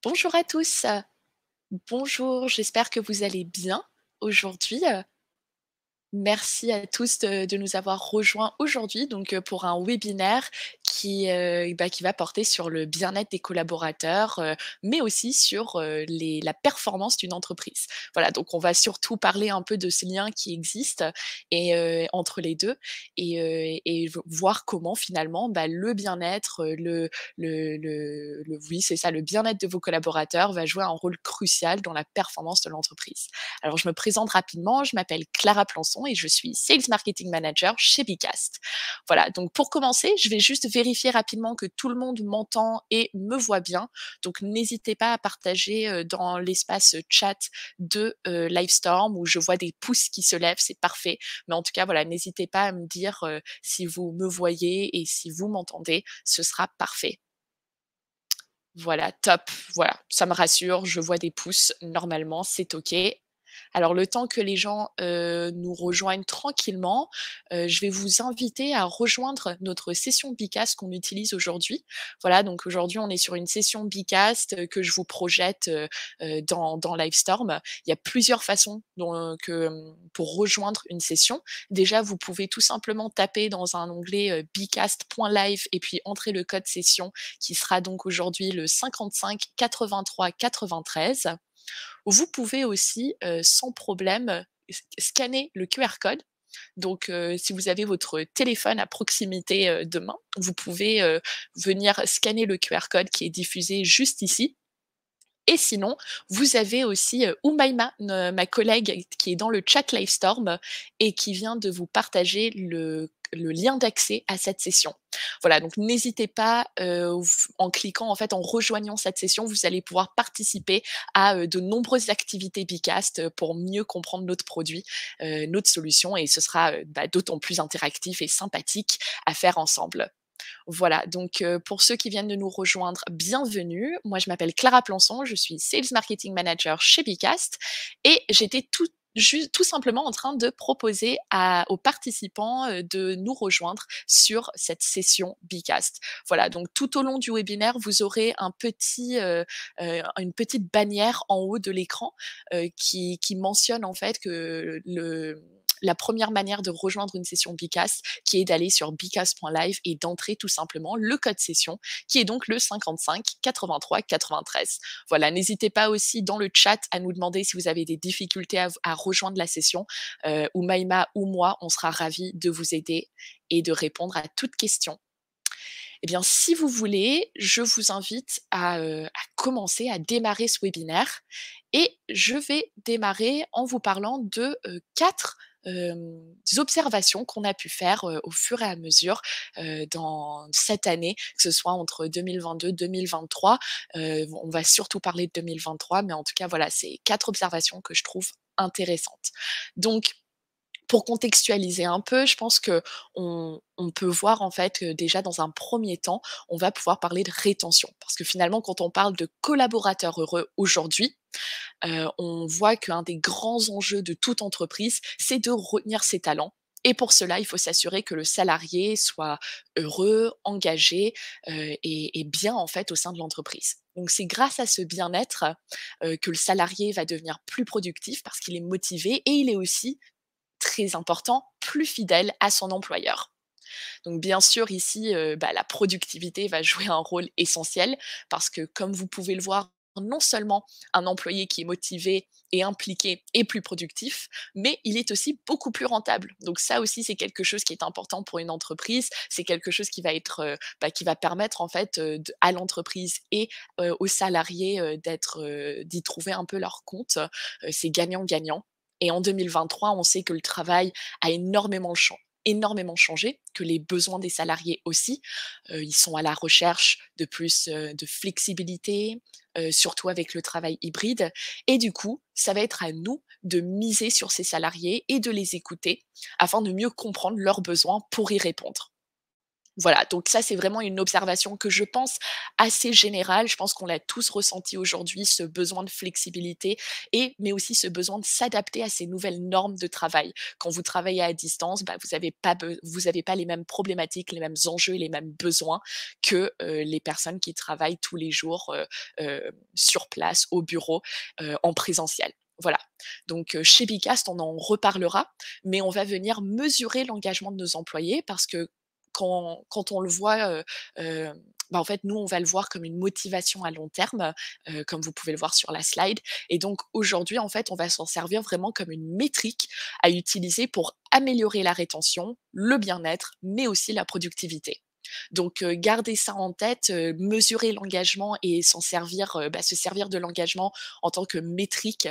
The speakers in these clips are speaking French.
Bonjour à tous. Bonjour, j'espère que vous allez bien aujourd'hui. Merci à tous de nous avoir rejoints aujourd'hui pour un webinaire qui va porter sur le bien-être des collaborateurs, mais aussi sur, la performance d'une entreprise. Voilà, donc on va surtout parler un peu de ces liens qui existent entre les 2 et voir comment finalement, le bien-être, oui, c'est ça, le bien-être de vos collaborateurs va jouer un rôle crucial dans la performance de l'entreprise. Alors je me présente rapidement, je m'appelle Clara Plançon et je suis Sales Marketing Manager chez Bicast. Voilà, donc pour commencer, je vais juste vérifier rapidement que tout le monde m'entend et me voit bien. Donc n'hésitez pas à partager dans l'espace chat de Livestorm où je vois des pouces qui se lèvent, c'est parfait. Mais en tout cas, voilà, n'hésitez pas à me dire si vous me voyez et si vous m'entendez, ce sera parfait. Voilà, top. Voilà, ça me rassure, je vois des pouces, normalement, c'est OK. Alors le temps que les gens, nous rejoignent tranquillement, je vais vous inviter à rejoindre notre session Bicast qu'on utilise aujourd'hui. Voilà, donc aujourd'hui, on est sur une session Bicast, que je vous projette, dans Livestorm. Il y a plusieurs façons pour rejoindre une session. Déjà, vous pouvez tout simplement taper dans un onglet, bicast.live et puis entrer le code session qui sera donc aujourd'hui le 55 83 93. Vous pouvez aussi, sans problème, scanner le QR code. Donc, si vous avez votre téléphone à proximité, de main, vous pouvez, venir scanner le QR code qui est diffusé juste ici. Et sinon, vous avez aussi, Oumaima, ma collègue qui est dans le chat Livestorm et qui vient de vous partager le lien d'accès à cette session. Voilà, donc n'hésitez pas, en cliquant en fait, en rejoignant cette session, vous allez pouvoir participer à, de nombreuses activités Bicast, pour mieux comprendre notre produit, notre solution et ce sera, d'autant plus interactif et sympathique à faire ensemble. Voilà, donc pour ceux qui viennent de nous rejoindre, bienvenue. Moi, je m'appelle Clara Plançon, je suis Sales Marketing Manager chez Bicast et j'étais tout simplement en train de proposer aux participants, de nous rejoindre sur cette session Bicast. Voilà, donc tout au long du webinaire, vous aurez une petite bannière en haut de l'écran, qui mentionne en fait que la première manière de rejoindre une session Bicast, qui est d'aller sur bicast.live et d'entrer tout simplement le code session, qui est donc le 55 83 93. Voilà, n'hésitez pas aussi dans le chat à nous demander si vous avez des difficultés à rejoindre la session, ou Maïma ou moi, on sera ravis de vous aider et de répondre à toutes questions. Eh bien, si vous voulez, je vous invite à commencer, à démarrer ce webinaire et je vais démarrer en vous parlant de, 4, observations qu'on a pu faire, au fur et à mesure, dans cette année, que ce soit entre 2022-2023. On va surtout parler de 2023, mais en tout cas, voilà, c'est 4 observations que je trouve intéressantes. Donc pour contextualiser un peu, je pense qu'on peut voir en fait que déjà dans un premier temps, on va pouvoir parler de rétention. Parce que finalement, quand on parle de collaborateurs heureux aujourd'hui, on voit qu'un des grands enjeux de toute entreprise, c'est de retenir ses talents. Et pour cela, il faut s'assurer que le salarié soit heureux, engagé, et bien en fait au sein de l'entreprise. Donc c'est grâce à ce bien-être, que le salarié va devenir plus productif parce qu'il est motivé et il est aussi très important, plus fidèle à son employeur. Donc bien sûr ici, la productivité va jouer un rôle essentiel parce que comme vous pouvez le voir, non seulement un employé qui est motivé et impliqué est plus productif, mais il est aussi beaucoup plus rentable. Donc ça aussi, c'est quelque chose qui est important pour une entreprise. C'est quelque chose qui va qui va permettre en fait, à l'entreprise et aux salariés, d'y trouver un peu leur compte. C'est gagnant-gagnant et en 2023, on sait que le travail a énormément changé, que les besoins des salariés aussi. Ils sont à la recherche de plus, de flexibilité, surtout avec le travail hybride et du coup, ça va être à nous de miser sur ces salariés et de les écouter afin de mieux comprendre leurs besoins pour y répondre. Voilà, donc ça, c'est vraiment une observation que je pense assez générale. Je pense qu'on l'a tous ressenti aujourd'hui, ce besoin de flexibilité mais aussi ce besoin de s'adapter à ces nouvelles normes de travail. Quand vous travaillez à distance, bah, vous avez pas les mêmes problématiques, les mêmes enjeux et les mêmes besoins que, les personnes qui travaillent tous les jours, sur place, au bureau, en présentiel. Voilà, donc chez Bicast, on en reparlera, mais on va venir mesurer l'engagement de nos employés parce que quand on le voit, bah, en fait, nous, on va le voir comme une motivation à long terme, comme vous pouvez le voir sur la slide et donc aujourd'hui, en fait, on va s'en servir vraiment comme une métrique à utiliser pour améliorer la rétention, le bien-être, mais aussi la productivité. Donc garder ça en tête, mesurer l'engagement et s'en servir, bah, se servir de l'engagement en tant que métrique,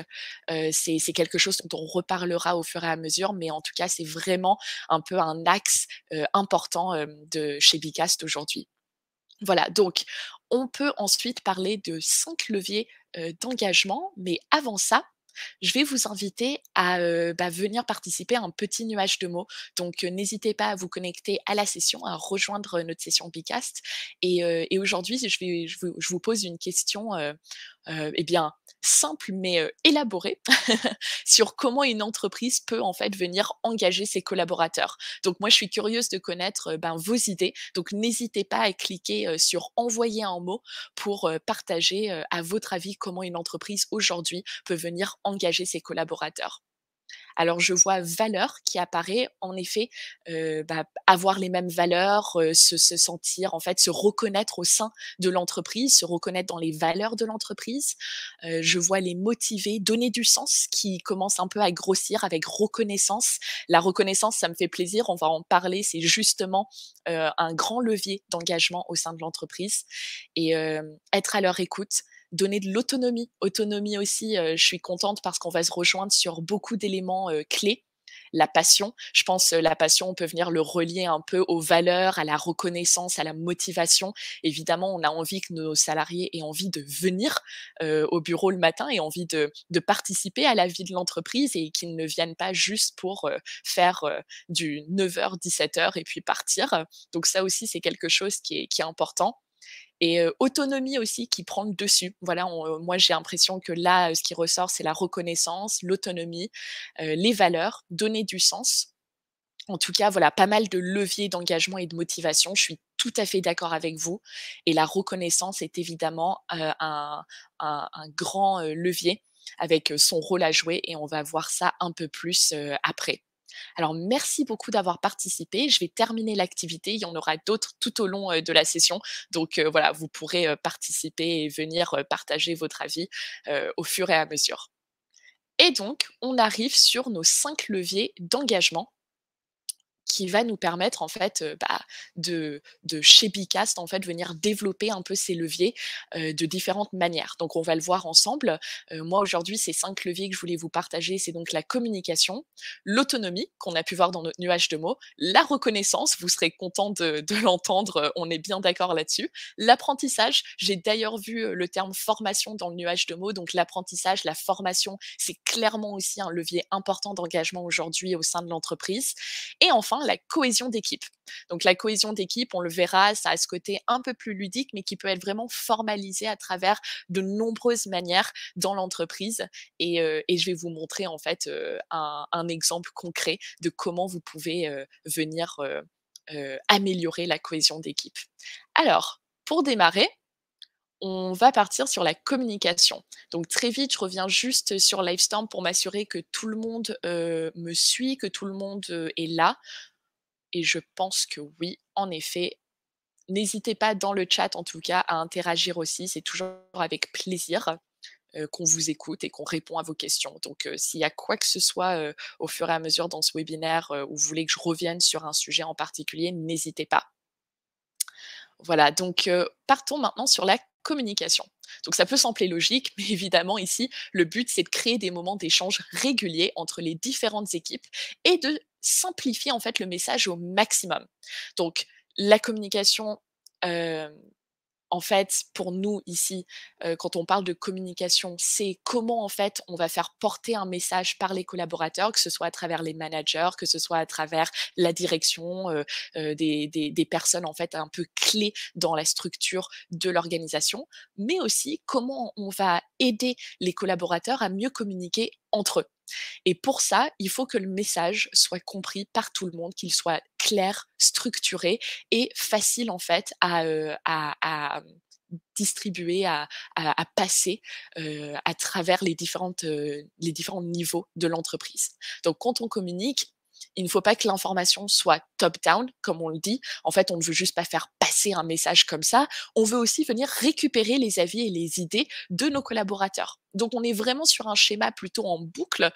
c'est quelque chose dont on reparlera au fur et à mesure, mais en tout cas, c'est vraiment un peu un axe, important, de chez Bicast aujourd'hui. Voilà, donc on peut ensuite parler de 5 leviers, d'engagement, mais avant ça, je vais vous inviter à, bah, venir participer à un petit nuage de mots. Donc, n'hésitez pas à vous connecter à la session, à rejoindre notre session Bicast et aujourd'hui, je vous pose une question, et bien simple mais, élaborée sur comment une entreprise peut en fait venir engager ses collaborateurs. Donc moi, je suis curieuse de connaître, ben, vos idées, donc n'hésitez pas à cliquer, sur envoyer un mot pour, partager, à votre avis comment une entreprise aujourd'hui peut venir engager ses collaborateurs. Alors je vois valeur qui apparaît, en effet, bah, avoir les mêmes valeurs, se sentir en fait, se reconnaître au sein de l'entreprise, se reconnaître dans les valeurs de l'entreprise. Je vois les motiver, donner du sens qui commence un peu à grossir avec reconnaissance. La reconnaissance, ça me fait plaisir, on va en parler, c'est justement, un grand levier d'engagement au sein de l'entreprise et être à leur écoute, donner de l'autonomie. Autonomie aussi, je suis contente parce qu'on va se rejoindre sur beaucoup d'éléments, clés. La passion, je pense, la passion, on peut venir le relier un peu aux valeurs, à la reconnaissance, à la motivation. Évidemment, on a envie que nos salariés aient envie de venir, au bureau le matin et envie de participer à la vie de l'entreprise et qu'ils ne viennent pas juste pour, faire, du 9h-17h et puis partir. Donc ça aussi, c'est quelque chose qui est important et autonomie aussi qui prend le dessus. Voilà, moi j'ai l'impression que là, ce qui ressort, c'est la reconnaissance, l'autonomie, les valeurs, donner du sens. En tout cas, voilà, pas mal de leviers d'engagement et de motivation. Je suis tout à fait d'accord avec vous et la reconnaissance est évidemment, un grand, levier avec, son rôle à jouer et on va voir ça un peu plus, après. Alors merci beaucoup d'avoir participé. Je vais terminer l'activité. Il y en aura d'autres tout au long, de la session. Donc, voilà, vous pourrez, participer et venir, partager votre avis, au fur et à mesure. Et donc, on arrive sur nos 5 leviers d'engagement qui va nous permettre en fait, bah, de chez Bicast en fait venir développer un peu ces leviers, de différentes manières. Donc on va le voir ensemble. Moi aujourd'hui ces 5 leviers que je voulais vous partager, c'est donc la communication, l'autonomie qu'on a pu voir dans notre nuage de mots, la reconnaissance, vous serez content de l'entendre, on est bien d'accord là-dessus. L'apprentissage, j'ai d'ailleurs vu, le terme formation dans le nuage de mots, donc l'apprentissage, la formation, c'est clairement aussi un levier important d'engagement aujourd'hui au sein de l'entreprise et enfin, la cohésion d'équipe. Donc la cohésion d'équipe, on le verra, ça a ce côté un peu plus ludique, mais qui peut être vraiment formalisé à travers de nombreuses manières dans l'entreprise et je vais vous montrer en fait, un exemple concret de comment vous pouvez, venir, améliorer la cohésion d'équipe. Alors, pour démarrer, on va partir sur la communication. Donc très vite, je reviens juste sur Livestorm pour m'assurer que tout le monde, me suit, que tout le monde, est là et je pense que oui, en effet. N'hésitez pas dans le chat, en tout cas, à interagir aussi. C'est toujours avec plaisir, qu'on vous écoute et qu'on répond à vos questions. Donc, s'il y a quoi que ce soit, au fur et à mesure dans ce webinaire, où vous voulez que je revienne sur un sujet en particulier, n'hésitez pas. Voilà, donc partons maintenant sur la communication. Donc ça peut sembler logique, mais évidemment ici, le but, c'est de créer des moments d'échange réguliers entre les différentes équipes et de simplifier en fait le message au maximum. Donc la communication, heu en fait, pour nous ici, quand on parle de communication, c'est comment en fait on va faire porter un message par les collaborateurs, que ce soit à travers les managers, que ce soit à travers la direction, des personnes en fait un peu clés dans la structure de l'organisation, mais aussi comment on va aider les collaborateurs à mieux communiquer entre eux. Et pour ça, il faut que le message soit compris par tout le monde, qu'il soit clair, structuré et facile en fait à distribuer, à passer, à travers les différents niveaux de l'entreprise. Donc quand on communique, il ne faut pas que l'information soit top down, comme on le dit. En fait, on ne veut juste pas faire passer un message comme ça. On veut aussi venir récupérer les avis et les idées de nos collaborateurs. Donc on est vraiment sur un schéma plutôt en boucle,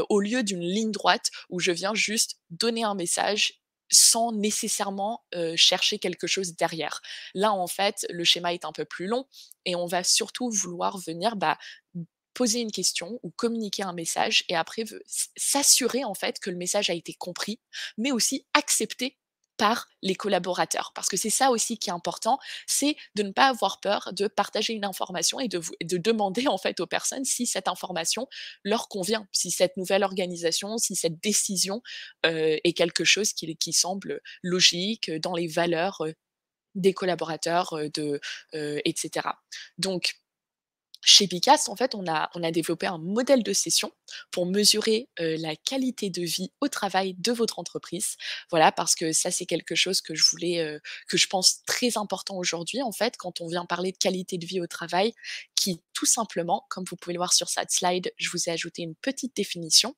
au lieu d'une ligne droite où je viens juste donner un message sans nécessairement, chercher quelque chose derrière. Là, en fait, le schéma est un peu plus long et on va surtout vouloir venir, poser une question ou communiquer un message et après s'assurer en fait que le message a été compris, mais aussi accepté par les collaborateurs. Parce que c'est ça aussi qui est important, c'est de ne pas avoir peur de partager une information et de demander en fait aux personnes si cette information leur convient, si cette nouvelle organisation, si cette décision est quelque chose qui semble logique dans les valeurs des collaborateurs, etc. Donc chez Picast, en fait, on a développé un modèle de session pour mesurer, la qualité de vie au travail de votre entreprise. Voilà, parce que ça, c'est quelque chose que je pense très important aujourd'hui, en fait, quand on vient parler de qualité de vie au travail, qui tout simplement, comme vous pouvez le voir sur cette slide, je vous ai ajouté une petite définition,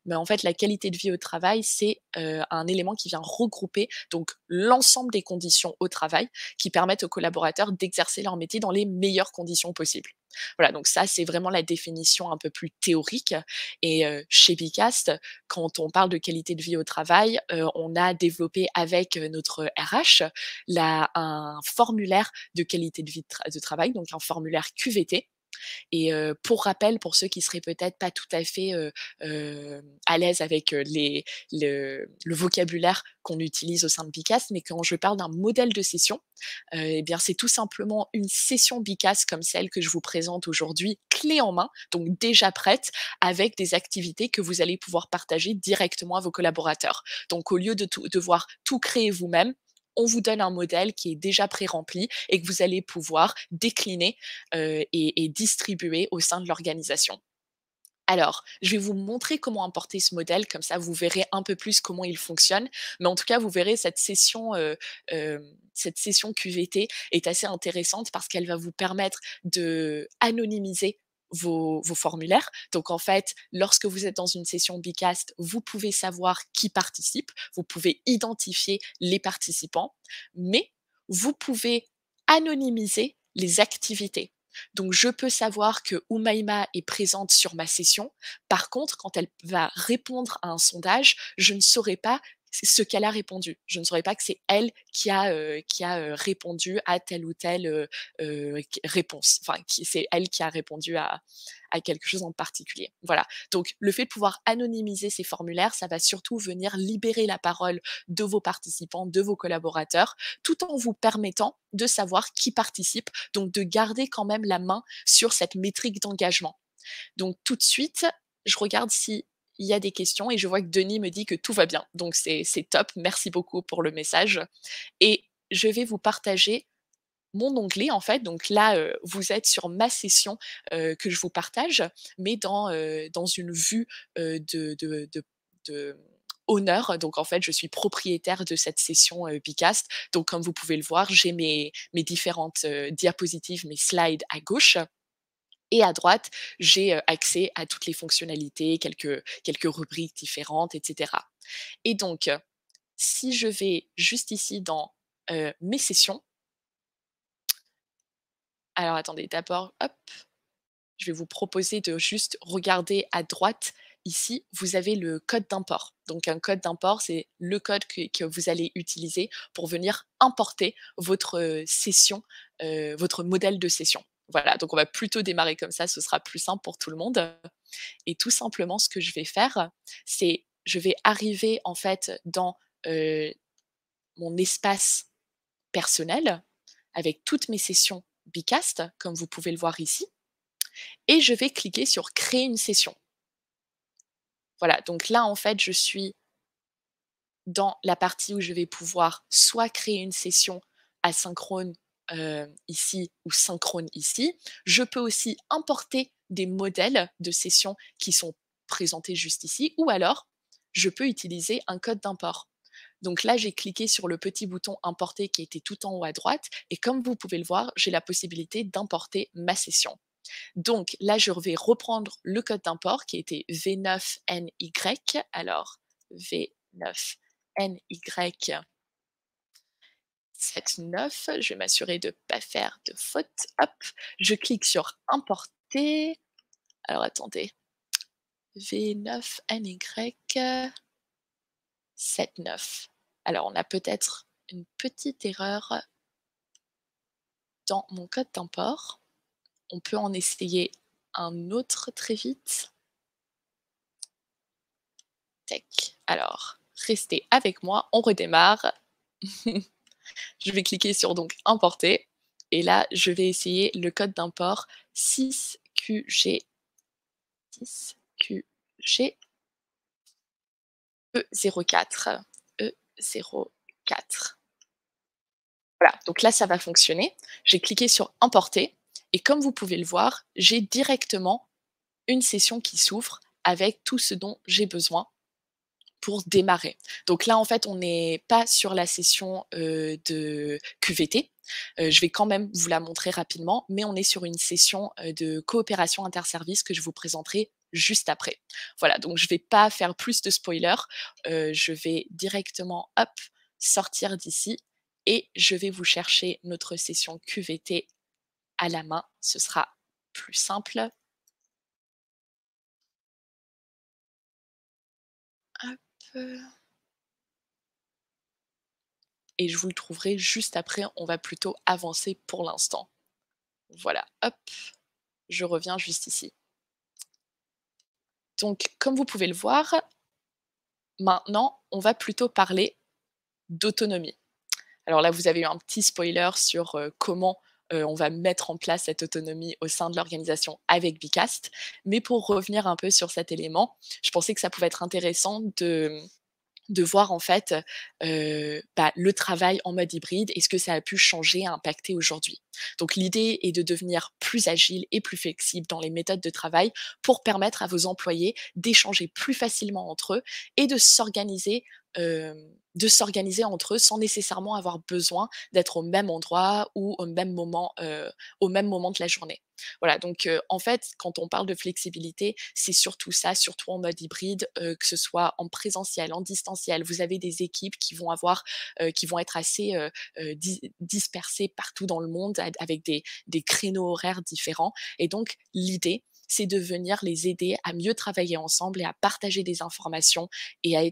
mais en fait, la qualité de vie au travail, c'est, un élément qui vient regrouper donc l'ensemble des conditions au travail qui permettent aux collaborateurs d'exercer leur métier dans les meilleures conditions possibles. Voilà, donc ça, c'est vraiment la définition un peu plus théorique et chez Bicast, quand on parle de qualité de vie au travail, on a développé avec, notre RH un formulaire de qualité de vie de travail, donc un formulaire QVT et pour rappel, pour ceux qui seraient peut-être pas tout à fait, à l'aise avec, le vocabulaire qu'on utilise au sein de Bicast, mais quand je parle d'un modèle de session, et bien, c'est tout simplement une session Bicast comme celle que je vous présente aujourd'hui, clé en main, donc déjà prête, avec des activités que vous allez pouvoir partager directement à vos collaborateurs. Donc au lieu de devoir tout créer vous-même, on vous donne un modèle qui est déjà pré-rempli et que vous allez pouvoir décliner et distribuer au sein de l'organisation. Alors, je vais vous montrer comment importer ce modèle, comme ça vous verrez un peu plus comment il fonctionne. Mais en tout cas, vous verrez cette session QVT est assez intéressante parce qu'elle va vous permettre de anonymiser vos formulaires. Donc en fait, lorsque vous êtes dans une session Bicast, vous pouvez savoir qui participe, vous pouvez identifier les participants, mais vous pouvez anonymiser les activités. Donc je peux savoir que Oumaima est présente sur ma session. Par contre, quand elle va répondre à un sondage, je ne saurais pas ce qu'elle a répondu. Je ne saurais pas que c'est elle qui a répondu à telle ou telle, réponse. Enfin, c'est elle qui a répondu à quelque chose en particulier. Voilà. Donc le fait de pouvoir anonymiser ces formulaires, ça va surtout venir libérer la parole de vos participants, de vos collaborateurs, tout en vous permettant de savoir qui participe, donc de garder quand même la main sur cette métrique d'engagement. Donc tout de suite, je regarde s'il y a des questions et je vois que Denis me dit que tout va bien. Donc c'est top, merci beaucoup pour le message et je vais vous partager mon onglet en fait. Donc là, vous êtes sur ma session, que je vous partage, mais dans une vue, de honneur. Donc en fait, je suis propriétaire de cette session, Bicast. Donc comme vous pouvez le voir, j'ai mes différentes, diapositives, mes slides à gauche et à droite, j'ai, accès à toutes les fonctionnalités, quelques rubriques différentes et cetera. Et donc, si je vais juste ici dans, mes sessions, alors attendez, d'abord, hop, je vais vous proposer de juste regarder à droite. Ici, vous avez le code d'import. Donc un code d'import, c'est le code que vous allez utiliser pour venir importer votre, session, votre modèle de session. Voilà, donc on va plutôt démarrer comme ça, ce sera plus simple pour tout le monde. Et tout simplement, ce que je vais faire, c'est je vais arriver en fait dans, mon espace personnel. avec toutes mes sessions Bicast, comme vous pouvez le voir ici, et je vais cliquer sur créer une session. Voilà, donc là, en fait, je suis dans la partie où je vais pouvoir soit créer une session asynchrone ici ou synchrone ici. Je peux aussi importer des modèles de sessions qui sont présentés juste ici, ou alors je peux utiliser un code d'import. Donc là, j'ai cliqué sur le petit bouton importer qui était tout en haut à droite, et comme vous pouvez le voir, j'ai la possibilité d'importer ma session. Donc là, je vais reprendre le code d'import qui était V9NY. Alors, V9NY 79. Je vais m'assurer de ne pas faire de faute. Hop, je clique sur importer. Alors attendez, V9NY 79. Alors on a peut-être une petite erreur dans mon code d'import. On peut en essayer un autre très vite. Tac. Alors, restez avec moi, on redémarre. Je vais cliquer sur donc importer et là, je vais essayer le code d'import 6QG 6QG E04 E04. Voilà, donc là, ça va fonctionner. J'ai cliqué sur importer et comme vous pouvez le voir, j'ai directement une session qui s'ouvre avec tout ce dont j'ai besoin pour démarrer. Donc là, en fait, on n'est pas sur la session de QVT. Je vais quand même vous la montrer rapidement, mais on est sur une session de coopération interservice que je vous présenterai juste après. Voilà, donc je ne vais pas faire plus de spoilers. Je vais directement, hop, sortir d'ici et je vais vous chercher notre session QVT à la main. Ce sera plus simple. Hop. Et je vous le trouverai juste après, on va plutôt avancer pour l'instant. Voilà, hop, je reviens juste ici. Donc, comme vous pouvez le voir, maintenant, on va plutôt parler d'autonomie. Alors là, vous avez eu un petit spoiler sur comment on va mettre en place cette autonomie au sein de l'organisation avec Bicast. Mais pour revenir un peu sur cet élément, je pensais que ça pouvait être intéressant de voir en fait le travail en mode hybride et ce que ça a pu changer, impacter aujourd'hui. Donc l'idée est de devenir plus agile et plus flexible dans les méthodes de travail pour permettre à vos employés d'échanger plus facilement entre eux et de s'organiser entre eux sans nécessairement avoir besoin d'être au même endroit ou au même moment de la journée. Voilà, donc en fait, quand on parle de flexibilité, c'est surtout ça, surtout en mode hybride, que ce soit en présentiel, en distanciel. Vous avez des équipes qui vont être assez dispersées partout dans le monde avec des créneaux horaires différents. Et donc, l'idée, c'est de venir les aider à mieux travailler ensemble et à partager des informations et à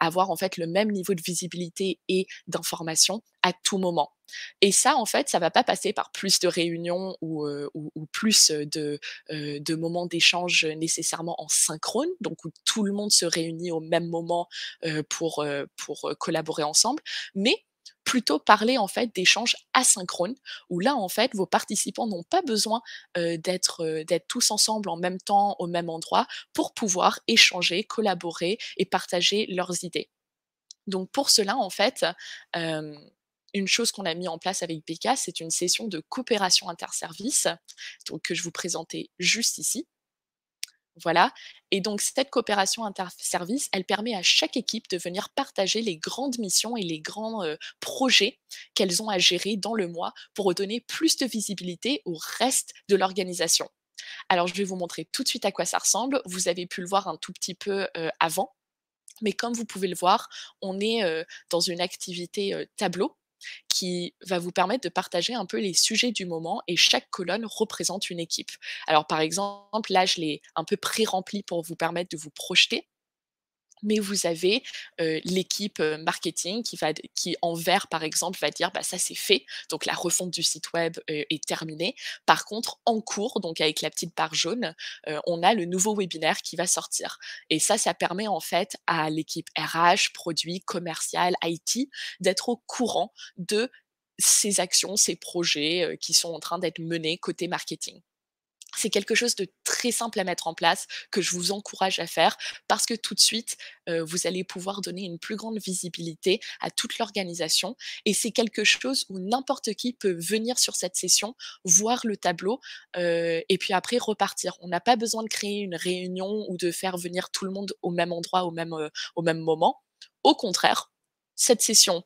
avoir en fait le même niveau de visibilité et d'information à tout moment. Et ça, en fait, ça va pas passer par plus de réunions ou plus de moments d'échange nécessairement en synchrone, donc où tout le monde se réunit au même moment pour collaborer ensemble, mais plutôt parler en fait d'échanges asynchrones, où là, en fait, vos participants n'ont pas besoin d'être tous ensemble en même temps, au même endroit, pour pouvoir échanger, collaborer et partager leurs idées. Donc pour cela, en fait, hem, une chose qu'on a mis en place avec BK, c'est une session de coopération interservices, donc que je vous présentais juste ici. Voilà, et donc cette coopération interservices, elle permet à chaque équipe de venir partager les grandes missions et les grands, projets qu'elles ont à gérer dans le mois pour donner plus de visibilité au reste de l'organisation. Alors je vais vous montrer tout de suite à quoi ça ressemble. Vous avez pu le voir un tout petit peu, avant. Mais comme vous pouvez le voir, on est dans une activité tableau qui va vous permettre de partager un peu les sujets du moment et chaque colonne représente une équipe. Alors par exemple, là, je l'ai un peu pré-rempli pour vous permettre de vous projeter. Mais vous avez l'équipe marketing qui en vert par exemple va dire bah ça c'est fait, donc la refonte du site web est terminée. Par contre en cours, donc avec la petite barre jaune, on a le nouveau webinaire qui va sortir. Et ça permet en fait à l'équipe RH, produit, commercial, IT d'être au courant de ces actions, ces projets, qui sont en train d'être menés côté marketing. C'est quelque chose de très simple à mettre en place, que je vous encourage à faire parce que tout de suite, vous allez pouvoir donner une plus grande visibilité à toute l'organisation et c'est quelque chose où n'importe qui peut venir sur cette session, voir le tableau, et puis après repartir. On n'a pas besoin de créer une réunion ou de faire venir tout le monde au même endroit, au même moment. Au contraire, cette session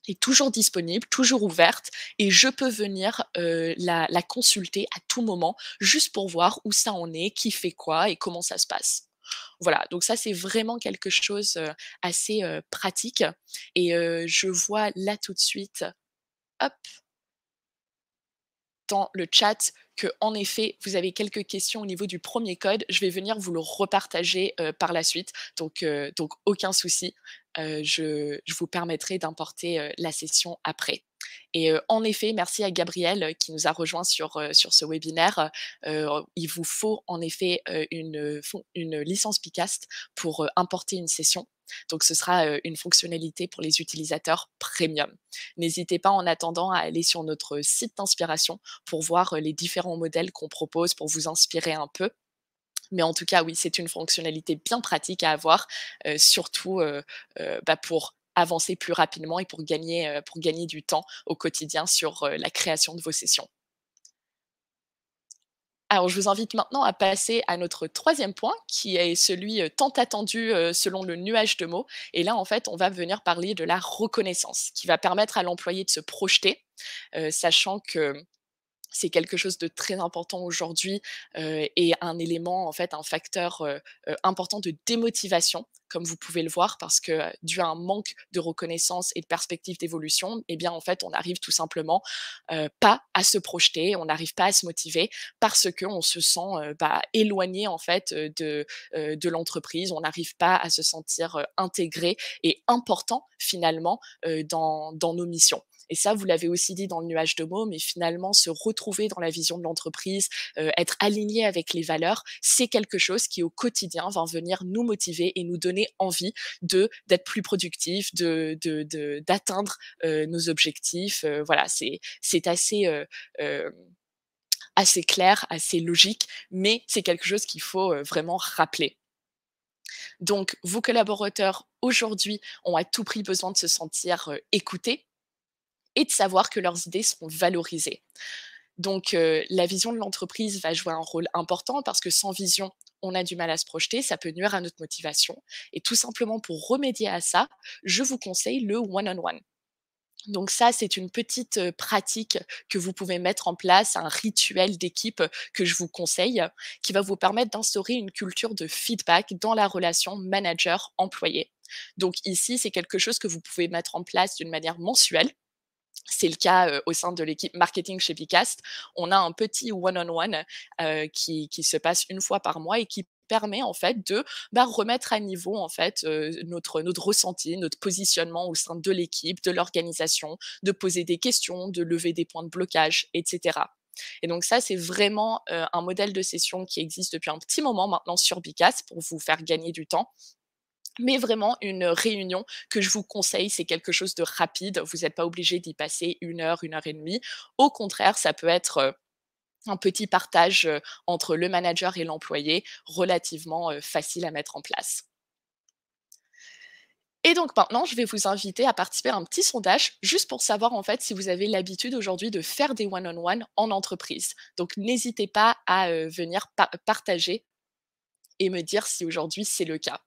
est toujours disponible, toujours ouverte et je peux venir, la consulter à tout moment, juste pour voir où ça en est, qui fait quoi et comment ça se passe. Voilà, donc ça, c'est vraiment quelque chose, assez, pratique et je vois là tout de suite, hop, dans le chat que en effet, vous avez quelques questions au niveau du premier code. Je vais venir vous le repartager, par la suite, donc aucun souci. Je vous permettrai d'importer, la session après et en effet, merci à Gabriel, qui nous a rejoints sur ce webinaire. Il vous faut en effet, une licence Picast pour, importer une session. Donc ce sera, une fonctionnalité pour les utilisateurs premium. N'hésitez pas en attendant à aller sur notre site d'inspiration pour voir, les différents modèles qu'on propose pour vous inspirer un peu. Mais en tout cas, oui, c'est une fonctionnalité bien pratique à avoir, surtout, pour avancer plus rapidement et pour gagner du temps au quotidien sur, la création de vos sessions. Alors, je vous invite maintenant à passer à notre troisième point, qui est celui, tant attendu, selon le nuage de mots. Et là, en fait, on va venir parler de la reconnaissance, qui va permettre à l'employé de se projeter, sachant que c'est quelque chose de très important aujourd'hui, et un élément, en fait, un facteur, important de démotivation, comme vous pouvez le voir, parce que, dû à un manque de reconnaissance et de perspective d'évolution, eh bien, en fait, on n'arrive tout simplement, pas à se projeter, on n'arrive pas à se motiver parce qu'on se sent, éloigné, en fait, de l'entreprise. On n'arrive pas à se sentir, intégré et important, finalement, dans nos missions. Et ça, vous l'avez aussi dit dans le nuage de mots, mais finalement, se retrouver dans la vision de l'entreprise, être aligné avec les valeurs, c'est quelque chose qui, au quotidien, va venir nous motiver et nous donner envie d'être plus productifs, d'atteindre, nos objectifs. Voilà, c'est assez, assez clair, assez logique, mais c'est quelque chose qu'il faut, vraiment rappeler. Donc vos collaborateurs, aujourd'hui, ont à tout prix besoin de se sentir, écoutés et de savoir que leurs idées seront valorisées. Donc, la vision de l'entreprise va jouer un rôle important parce que sans vision, on a du mal à se projeter, ça peut nuire à notre motivation. Et tout simplement pour remédier à ça, je vous conseille le one-on-one. Donc ça, c'est une petite, pratique que vous pouvez mettre en place, un rituel d'équipe que je vous conseille, qui va vous permettre d'instaurer une culture de feedback dans la relation manager-employé. Donc ici, c'est quelque chose que vous pouvez mettre en place d'une manière mensuelle. C'est le cas, au sein de l'équipe marketing chez Picast. On a un petit one-on-one, qui se passe une fois par mois et qui permet en fait de, remettre à niveau en fait, notre ressenti, notre positionnement au sein de l'équipe, de l'organisation, de poser des questions, de lever des points de blocage et cetera. Et donc ça, c'est vraiment, un modèle de session qui existe depuis un petit moment maintenant sur Picast pour vous faire gagner du temps. Mais vraiment une réunion que je vous conseille, c'est quelque chose de rapide. Vous n'êtes pas obligé d'y passer 1 heure et demie. Au contraire, ça peut être, un petit partage, entre le manager et l'employé, relativement, facile à mettre en place. Et donc maintenant, je vais vous inviter à participer à un petit sondage, juste pour savoir en fait si vous avez l'habitude aujourd'hui de faire des one-on-one en entreprise. Donc n'hésitez pas à, venir partager et me dire si aujourd'hui c'est le cas.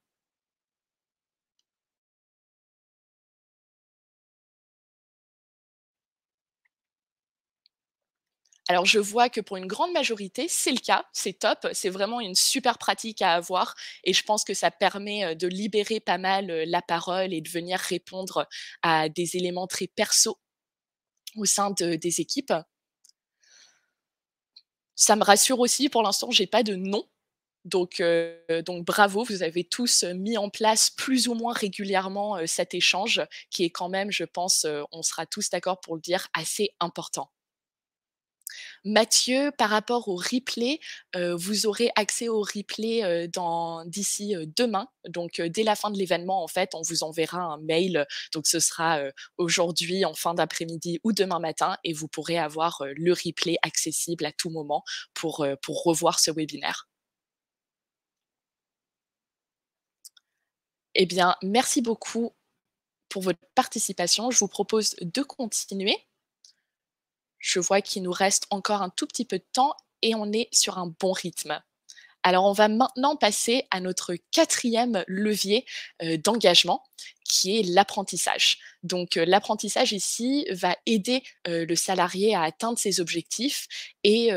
Alors je vois que pour une grande majorité, c'est le cas, c'est top, c'est vraiment une super pratique à avoir et je pense que ça permet, de libérer pas mal, la parole et de venir répondre à des éléments très perso au sein des équipes. Ça me rassure aussi, pour l'instant, j'ai pas de non, donc bravo, vous avez tous, mis en place plus ou moins régulièrement, cet échange qui est quand même, je pense, on sera tous d'accord pour le dire, assez important. Mathieu, par rapport au replay, vous aurez accès au replay, d'ici, demain. Donc, dès la fin de l'événement, en fait, on vous enverra un mail, donc ce sera, aujourd'hui en fin d'après-midi ou demain matin et vous pourrez avoir, le replay accessible à tout moment pour revoir ce webinaire. Eh bien, merci beaucoup pour votre participation. Je vous propose de continuer. Je vois qu'il nous reste encore un tout petit peu de temps et on est sur un bon rythme. Alors, on va maintenant passer à notre quatrième levier d'engagement, qui est l'apprentissage. Donc, l'apprentissage ici va aider le salarié à atteindre ses objectifs et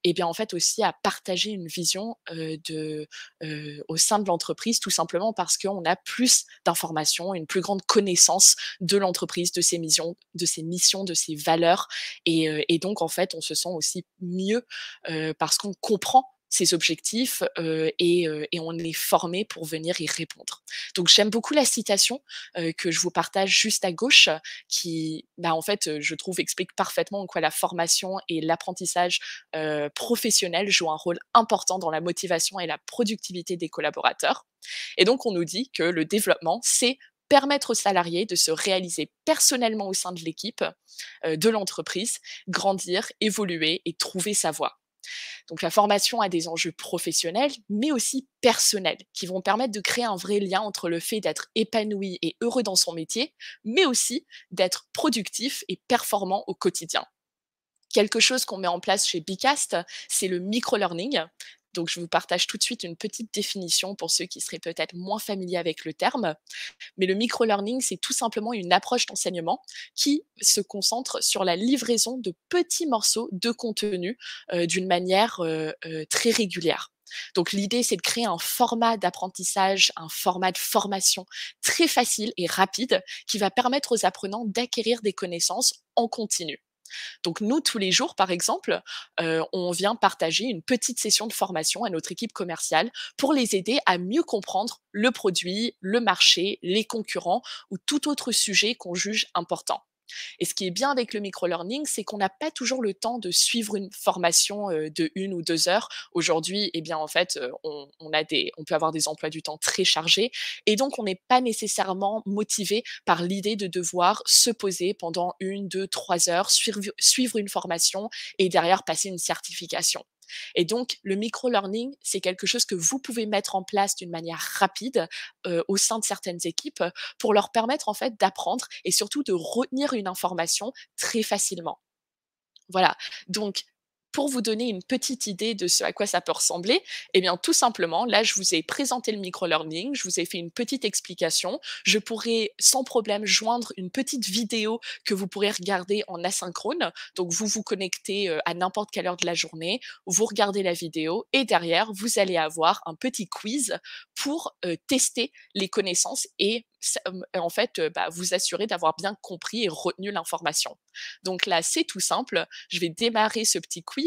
et bien en fait aussi à partager une vision au sein de l'entreprise, tout simplement parce qu'on a plus d'informations, une plus grande connaissance de l'entreprise, de ses missions, de ses valeurs, et donc en fait on se sent aussi mieux parce qu'on comprend ses objectifs, et on est formé pour venir y répondre. Donc j'aime beaucoup la citation, que je vous partage juste à gauche, qui, bah, en fait, je trouve explique parfaitement en quoi la formation et l'apprentissage, professionnel jouent un rôle important dans la motivation et la productivité des collaborateurs. Et donc on nous dit que le développement, c'est permettre aux salariés de se réaliser personnellement au sein de l'équipe, de l'entreprise, grandir, évoluer et trouver sa voie. Donc la formation a des enjeux professionnels, mais aussi personnels, qui vont permettre de créer un vrai lien entre le fait d'être épanoui et heureux dans son métier, mais aussi d'être productif et performant au quotidien. Quelque chose qu'on met en place chez Bicast, c'est le micro-learning. Donc je vous partage tout de suite une petite définition pour ceux qui seraient peut-être moins familiers avec le terme. Mais le micro-learning, c'est tout simplement une approche d'enseignement qui se concentre sur la livraison de petits morceaux de contenu d'une manière très régulière. Donc l'idée, c'est de créer un format d'apprentissage, un format de formation très facile et rapide qui va permettre aux apprenants d'acquérir des connaissances en continu. Donc nous, tous les jours, par exemple, on vient partager une petite session de formation à notre équipe commerciale pour les aider à mieux comprendre le produit, le marché, les concurrents ou tout autre sujet qu'on juge important. Et ce qui est bien avec le micro-learning, c'est qu'on n'a pas toujours le temps de suivre une formation de 1 ou 2 heures. Aujourd'hui, eh bien, en fait, on peut avoir des emplois du temps très chargés et donc on n'est pas nécessairement motivé par l'idée de devoir se poser pendant 1, 2, 3 heures, suivre une formation et derrière passer une certification. Et donc, le micro-learning, c'est quelque chose que vous pouvez mettre en place d'une manière rapide au sein de certaines équipes pour leur permettre en fait d'apprendre et surtout de retenir une information très facilement. Voilà, donc pour vous donner une petite idée de ce à quoi ça peut ressembler, eh bien tout simplement, là je vous ai présenté le micro-learning, je vous ai fait une petite explication. Je pourrais sans problème joindre une petite vidéo que vous pourrez regarder en asynchrone. Donc vous vous connectez à n'importe quelle heure de la journée, vous regardez la vidéo et derrière vous allez avoir un petit quiz pour tester les connaissances et en fait bah, vous assurer d'avoir bien compris et retenu l'information. Donc là, c'est tout simple. Je vais démarrer ce petit quiz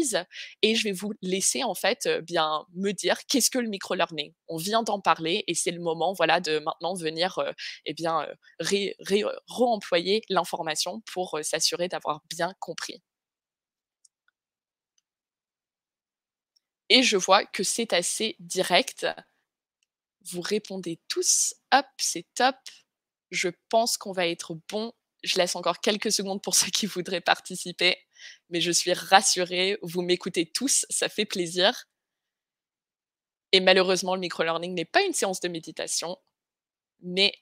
et je vais vous laisser en fait, bien me dire qu'est-ce que le micro-learning? On vient d'en parler et c'est le moment, voilà, de maintenant venir, eh bien, réemployer l'information pour, s'assurer d'avoir bien compris. Et je vois que c'est assez direct. Vous répondez tous. Hop, c'est top. Je pense qu'on va être bon. Je laisse encore quelques secondes pour ceux qui voudraient participer, mais je suis rassurée, vous m'écoutez tous, ça fait plaisir. Et malheureusement, le micro-learning n'est pas une séance de méditation, mais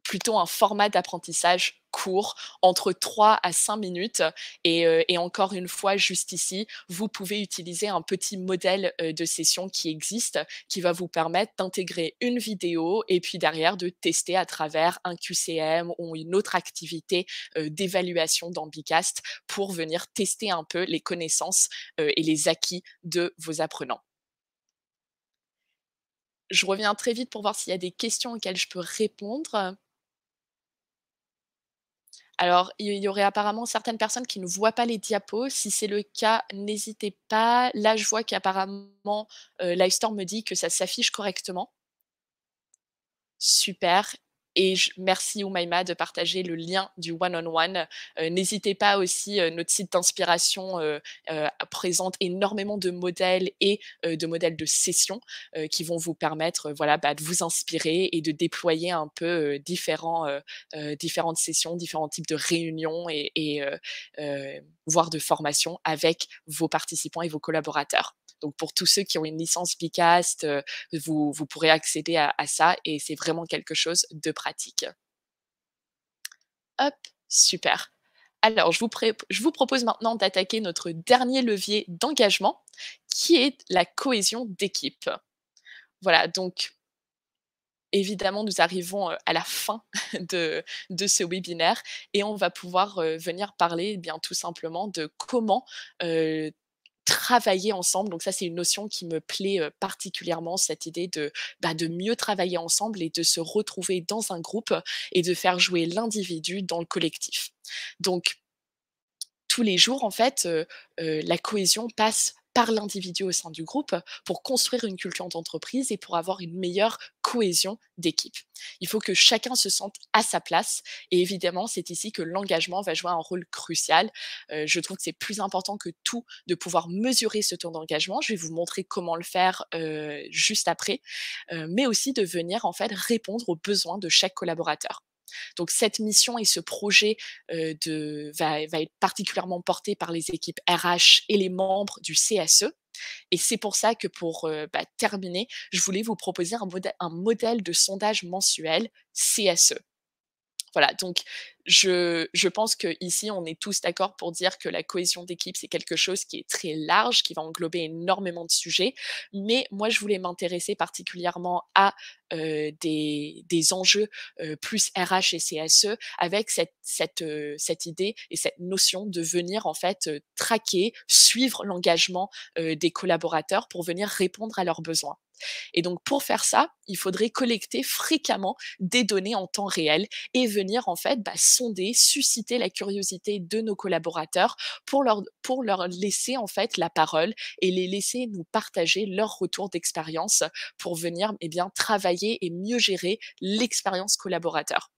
plutôt un format d'apprentissage court, entre 3 à 5 minutes et encore une fois, juste ici, vous pouvez utiliser un petit modèle, de session qui existe, qui va vous permettre d'intégrer une vidéo et puis derrière de tester à travers un QCM ou une autre activité, d'évaluation d'Ambicast pour venir tester un peu les connaissances, et les acquis de vos apprenants. Je reviens très vite pour voir s'il y a des questions auxquelles je peux répondre. Alors, il y aurait apparemment certaines personnes qui ne voient pas les diapos. Si c'est le cas, n'hésitez pas. Là, je vois qu'apparemment, Livestorm me dit que ça s'affiche correctement. Super. Et merci Oumaima de partager le lien du one-on-one. N'hésitez pas aussi, notre site d'inspiration présente énormément de modèles et de modèles de session qui vont vous permettre voilà, de vous inspirer et de déployer un peu différentes sessions, différents types de réunions voire de formations avec vos participants et vos collaborateurs. Donc pour tous ceux qui ont une licence Bicast, vous pourrez accéder à ça et c'est vraiment quelque chose de pratique. Hop, super. Alors je vous propose maintenant d'attaquer notre dernier levier d'engagement qui est la cohésion d'équipe. Voilà, donc évidemment, nous arrivons, à la fin de ce webinaire et on va pouvoir, venir parler, eh bien, tout simplement de comment, heu, travailler ensemble. Donc ça, c'est une notion qui me plaît, particulièrement, cette idée de mieux travailler ensemble et de se retrouver dans un groupe et de faire jouer l'individu dans le collectif. Donc tous les jours, en fait, la cohésion passe par l'individu au sein du groupe pour construire une culture d'entreprise et pour avoir une meilleure cohésion d'équipe. Il faut que chacun se sente à sa place et évidemment, c'est ici que l'engagement va jouer un rôle crucial. Je trouve que c'est plus important que tout de pouvoir mesurer ce taux d'engagement. Je vais vous montrer comment le faire, juste après, mais aussi de venir, en fait, répondre aux besoins de chaque collaborateur. Donc cette mission et ce projet va être particulièrement porté par les équipes RH et les membres du CSE. Et c'est pour ça que pour terminer, je voulais vous proposer un modèle de sondage mensuel CSE. Voilà, donc je pense qu'ici, on est tous d'accord pour dire que la cohésion d'équipe, c'est quelque chose qui est très large, qui va englober énormément de sujets. Mais moi, je voulais m'intéresser particulièrement à des enjeux plus RH et CSE avec cette idée et cette notion de venir en fait traquer, suivre l'engagement des collaborateurs pour venir répondre à leurs besoins. Et donc pour faire ça, il faudrait collecter fréquemment des données en temps réel et venir en fait sonder, susciter la curiosité de nos collaborateurs pour leur laisser en fait la parole et les laisser nous partager leur retour d'expérience pour venir travailler et mieux gérer l'expérience collaborateur.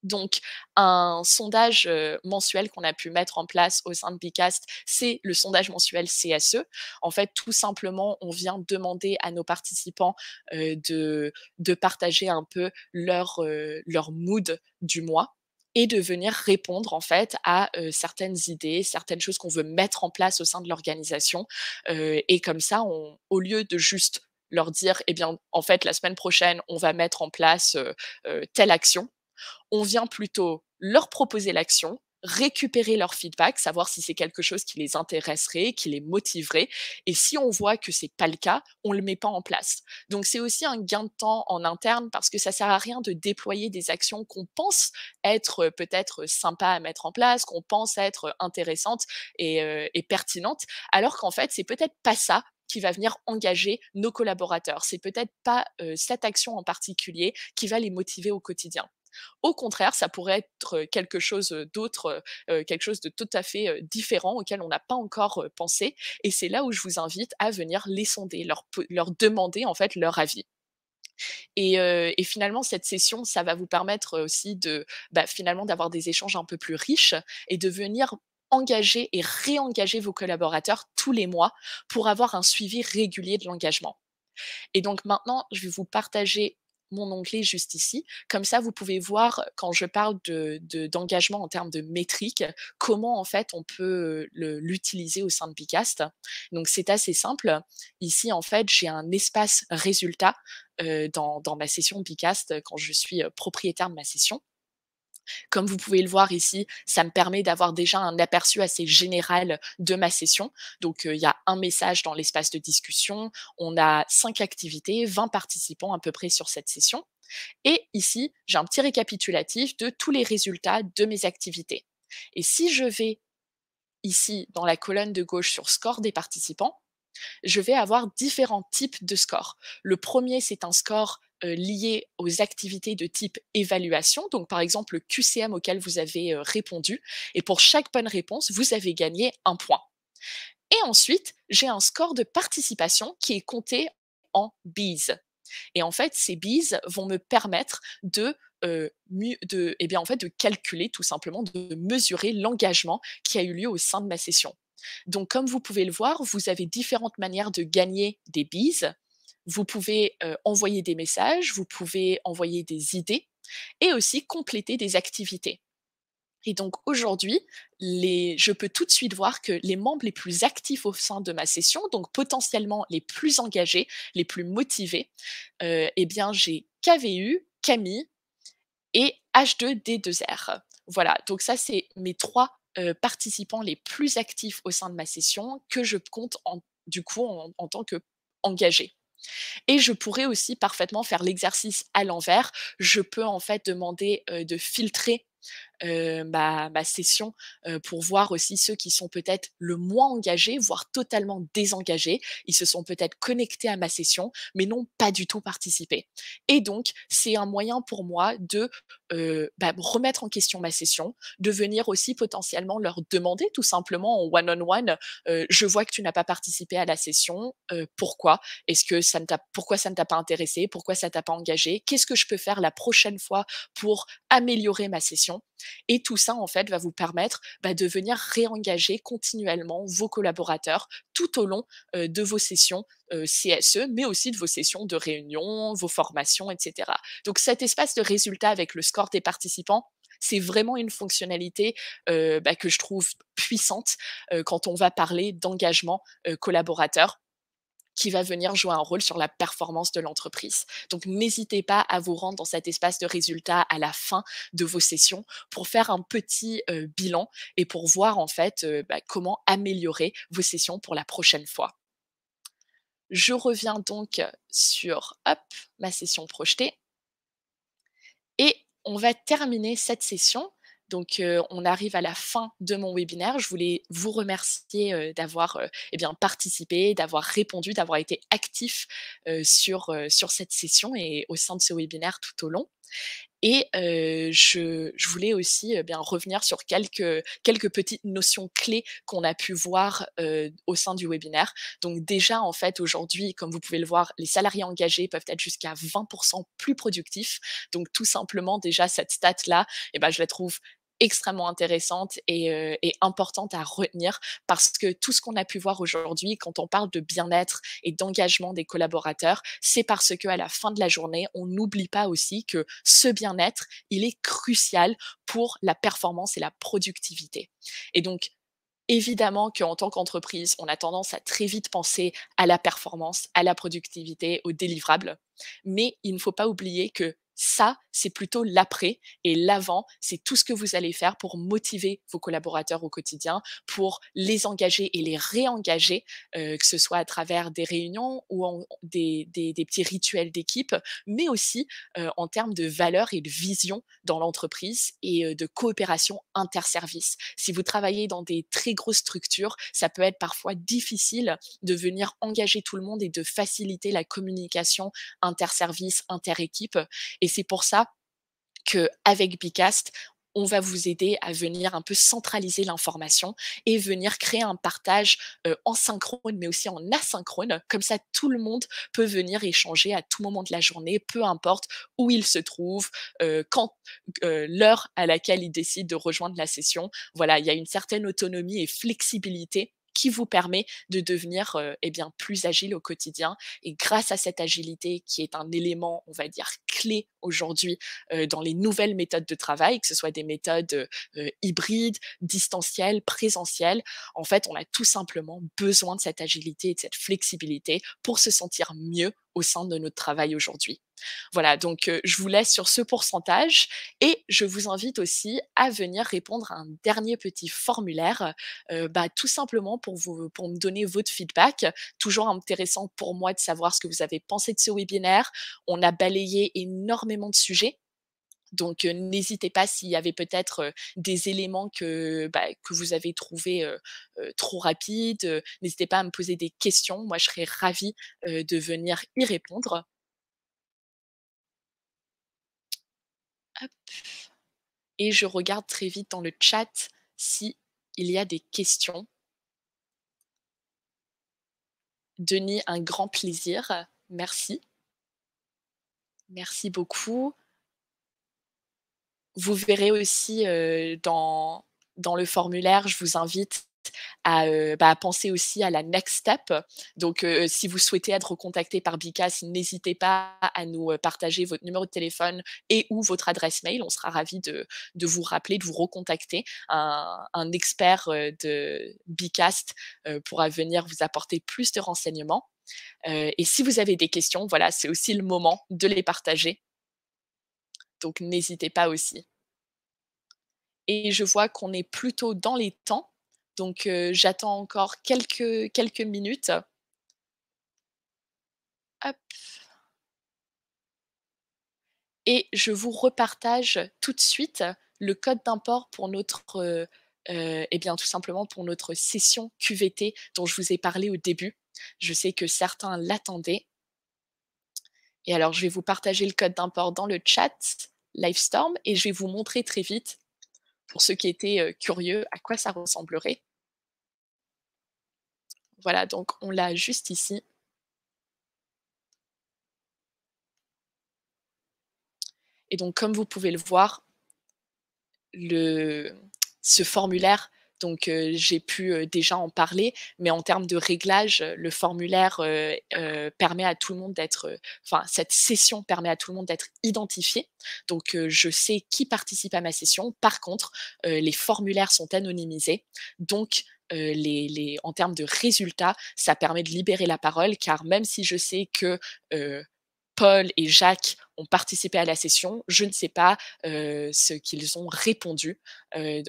Donc, un sondage mensuel qu'on a pu mettre en place au sein de Bicast, c'est le sondage mensuel CSE. En fait, tout simplement, on vient demander à nos participants de partager un peu leur mood du mois et de venir répondre en fait à certaines idées, certaines choses qu'on veut mettre en place au sein de l'organisation. Et comme ça, au lieu de juste leur dire, eh bien, en fait, la semaine prochaine, on va mettre en place telle action, on vient plutôt leur proposer l'action, récupérer leur feedback, savoir si c'est quelque chose qui les intéresserait, qui les motiverait. Et si on voit que c'est pas le cas, on le met pas en place. Donc c'est aussi un gain de temps en interne parce que ça sert à rien de déployer des actions qu'on pense être peut-être sympas à mettre en place, qu'on pense être intéressantes et pertinentes, alors qu'en fait c'est peut-être pas ça qui va venir engager nos collaborateurs. C'est peut-être pas cette action en particulier qui va les motiver au quotidien. Au contraire, ça pourrait être quelque chose d'autre, quelque chose de tout à fait, différent auquel on n'a pas encore, pensé et c'est là où je vous invite à venir les sonder, leur demander en fait leur avis. Et finalement cette session, ça va vous permettre aussi finalement d'avoir des échanges un peu plus riches et de venir engager et réengager vos collaborateurs tous les mois pour avoir un suivi régulier de l'engagement. Et donc maintenant, je vais vous partager mon onglet juste ici. Comme ça, vous pouvez voir quand je parle d'engagement en termes de métriques, comment en fait on peut l'utiliser au sein de Bicast. Donc c'est assez simple. Ici, en fait, j'ai un espace résultat dans ma session Bicast quand je suis propriétaire de ma session. Comme vous pouvez le voir ici, ça me permet d'avoir déjà un aperçu assez général de ma session. Donc, il y a un message dans l'espace de discussion, on a 5 activités, 20 participants à peu près sur cette session. Et ici, j'ai un petit récapitulatif de tous les résultats de mes activités. Et si je vais ici dans la colonne de gauche sur score des participants, je vais avoir différents types de scores. Le premier, c'est un score lié aux activités de type évaluation, donc par exemple le QCM auquel vous avez répondu, et pour chaque bonne réponse, vous avez gagné un point. Et ensuite, j'ai un score de participation qui est compté en bees. Et en fait, ces bees vont me permettre de eh bien, en fait, de calculer tout simplement, de mesurer l'engagement qui a eu lieu au sein de ma session. Donc comme vous pouvez le voir, vous avez différentes manières de gagner des bises. Vous pouvez, envoyer des messages, vous pouvez envoyer des idées et aussi compléter des activités. Et donc aujourd'hui, je peux tout de suite voir que les membres les plus actifs au sein de ma session, donc potentiellement les plus engagés, les plus motivés, eh bien j'ai KVU, Camille et H2D2R. Voilà, donc ça c'est mes 3 participants les plus actifs au sein de ma session que je compte du coup en tant qu'engagés. Et je pourrais aussi parfaitement faire l'exercice à l'envers. Je peux en fait demander, de filtrer ma session, pour voir aussi ceux qui sont peut-être le moins engagés, voire totalement désengagés. Ils se sont peut-être connectés à ma session, mais n'ont pas du tout participé. Et donc, c'est un moyen pour moi de, remettre en question ma session, de venir aussi potentiellement leur demander tout simplement en one on one: «Je vois que tu n'as pas participé à la session, pourquoi? Est-ce que ça ne t'a pourquoi ça ne t'a pas intéressé? Pourquoi ça t'a pas engagé? Qu'est-ce que je peux faire la prochaine fois pour améliorer ma session?» Et tout ça, en fait, va vous permettre, de venir réengager continuellement vos collaborateurs tout au long, de vos sessions, CSE, mais aussi de vos sessions de réunion, vos formations et cetera. Donc cet espace de résultat avec le score des participants, c'est vraiment une fonctionnalité, que je trouve puissante, quand on va parler d'engagement, collaborateur, qui va venir jouer un rôle sur la performance de l'entreprise. Donc n'hésitez pas à vous rendre dans cet espace de résultat à la fin de vos sessions pour faire un petit, bilan et pour voir en fait, comment améliorer vos sessions pour la prochaine fois. Je reviens donc sur, hop, ma session projetée et on va terminer cette session. Donc, on arrive à la fin de mon webinaire. Je voulais vous remercier, d'avoir, eh bien, participé, d'avoir répondu, d'avoir été actif, sur cette session et au sein de ce webinaire tout au long. Et je voulais aussi, bien revenir sur quelques petites notions clés qu'on a pu voir, au sein du webinaire. Donc déjà, en fait, aujourd'hui, comme vous pouvez le voir, les salariés engagés peuvent être jusqu'à 20 plus productifs. Donc tout simplement, déjà, cette stat-là, eh ben, je la trouve extrêmement intéressante et importante à retenir parce que tout ce qu'on a pu voir aujourd'hui, quand on parle de bien-être et d'engagement des collaborateurs, c'est parce qu'à la fin de la journée, on n'oublie pas aussi que ce bien-être, il est crucial pour la performance et la productivité. Et donc, évidemment qu'en tant qu'entreprise, on a tendance à très vite penser à la performance, à la productivité, aux délivrables, mais il ne faut pas oublier que ça, c'est plutôt l'après et l'avant, c'est tout ce que vous allez faire pour motiver vos collaborateurs au quotidien, pour les engager et les réengager, que ce soit à travers des réunions ou des petits rituels d'équipe, mais aussi en termes de valeurs et de vision dans l'entreprise et de coopération interservices. Si vous travaillez dans des très grosses structures, ça peut être parfois difficile de venir engager tout le monde et de faciliter la communication interservices, interéquipes. Et c'est pour ça qu'avec Bicast, on va vous aider à venir un peu centraliser l'information et venir créer un partage, en synchrone, mais aussi en asynchrone. Comme ça, tout le monde peut venir échanger à tout moment de la journée, peu importe où il se trouve, quand l'heure à laquelle il décide de rejoindre la session. Voilà, il y a une certaine autonomie et flexibilité qui vous permet de devenir, eh bien, plus agile au quotidien et grâce à cette agilité qui est un élément, on va dire, clé aujourd'hui, dans les nouvelles méthodes de travail, que ce soit des méthodes, hybrides, distancielles, présentielles. En fait, on a tout simplement besoin de cette agilité et de cette flexibilité pour se sentir mieux au sein de notre travail aujourd'hui. Voilà, donc je vous laisse sur ce pourcentage et je vous invite aussi à venir répondre à un dernier petit formulaire, tout simplement pour me donner votre feedback. Toujours intéressant pour moi de savoir ce que vous avez pensé de ce webinaire. On a balayé énormément de sujets, donc n'hésitez pas s'il y avait peut-être, des éléments que vous avez trouvés, trop rapides, n'hésitez pas à me poser des questions. Moi, je serais ravie, de venir y répondre. Hop, et je regarde très vite dans le chat s'il y a des questions. Denis, un grand plaisir. Merci. Merci beaucoup. Vous verrez aussi, dans le formulaire, je vous invite à penser aussi à la next step. Donc, si vous souhaitez être recontacté par Bicas, n'hésitez pas à nous, partager votre numéro de téléphone et ou votre adresse mail. On sera ravis de vous rappeler, de vous recontacter. Un expert, de Bicast, pourra venir vous apporter plus de renseignements. Et si vous avez des questions, voilà, c'est aussi le moment de les partager, donc n'hésitez pas aussi. Et je vois qu'on est plutôt dans les temps, donc j'attends encore quelques minutes. Hop, et je vous repartage tout de suite le code d'import pour notre, et bien, tout simplement pour notre session QVT dont je vous ai parlé au début. Je sais que certains l'attendaient, et alors je vais vous partager le code d'import dans le chat Livestorm et je vais vous montrer très vite, pour ceux qui étaient, curieux, à quoi ça ressemblerait. Voilà, donc on l'a juste ici. Et donc comme vous pouvez le voir, le ce formulaire, donc j'ai pu, déjà en parler, mais en termes de réglage, le formulaire, permet à tout le monde d'être, enfin cette session permet à tout le monde d'être identifié. Donc je sais qui participe à ma session. Par contre, les formulaires sont anonymisés, donc les en termes de résultats, ça permet de libérer la parole, car même si je sais que, heu, Paul et Jacques ont participé à la session, je ne sais pas, ce qu'ils ont répondu,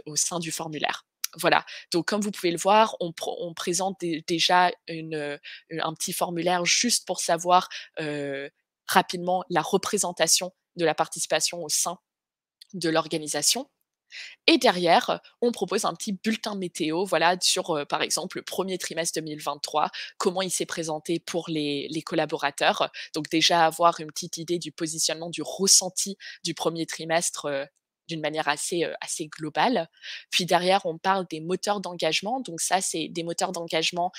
au sein du formulaire. Voilà, donc comme vous pouvez le voir, on présente déjà un petit formulaire juste pour savoir, rapidement la représentation de la participation au sein de l'organisation. Et derrière, on propose un petit bulletin météo, voilà, sur, par exemple, le premier trimestre 2023, comment il s'est présenté pour les collaborateurs. Donc déjà avoir une petite idée du positionnement, du ressenti du premier trimestre, d'une manière assez globale. Puis derrière, on parle des moteurs d'engagement. Donc ça, c'est des moteurs d'engagement,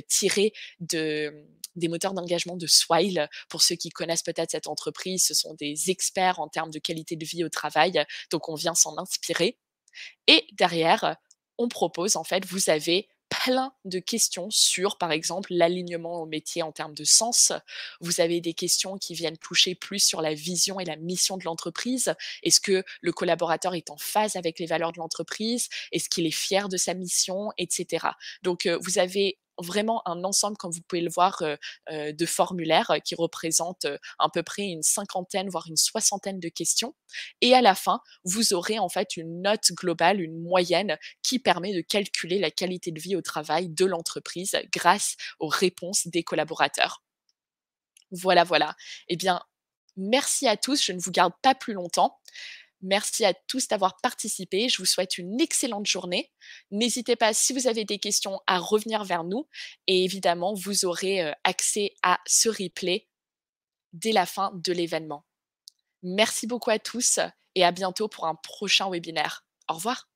tirés des moteurs d'engagement de Swile. Pour ceux qui connaissent peut-être cette entreprise, ce sont des experts en termes de qualité de vie au travail, donc on vient s'en inspirer. Et derrière, on propose en fait, vous avez plein de questions sur, par exemple, l'alignement au métier en termes de sens. Vous avez des questions qui viennent toucher plus sur la vision et la mission de l'entreprise. Est-ce que le collaborateur est en phase avec les valeurs de l'entreprise? Est-ce qu'il est fier de sa mission, et cetera. Donc, vous avez vraiment un ensemble, comme vous pouvez le voir, de formulaires qui représentent, à peu près une cinquantaine, voire une soixantaine de questions. Et à la fin, vous aurez en fait une note globale, une moyenne qui permet de calculer la qualité de vie au travail de l'entreprise grâce aux réponses des collaborateurs. Voilà, voilà. Eh bien, merci à tous, je ne vous garde pas plus longtemps. Merci à tous d'avoir participé. Je vous souhaite une excellente journée. N'hésitez pas, si vous avez des questions, à revenir vers nous. Et évidemment, vous aurez accès à ce replay dès la fin de l'événement. Merci beaucoup à tous et à bientôt pour un prochain webinaire. Au revoir.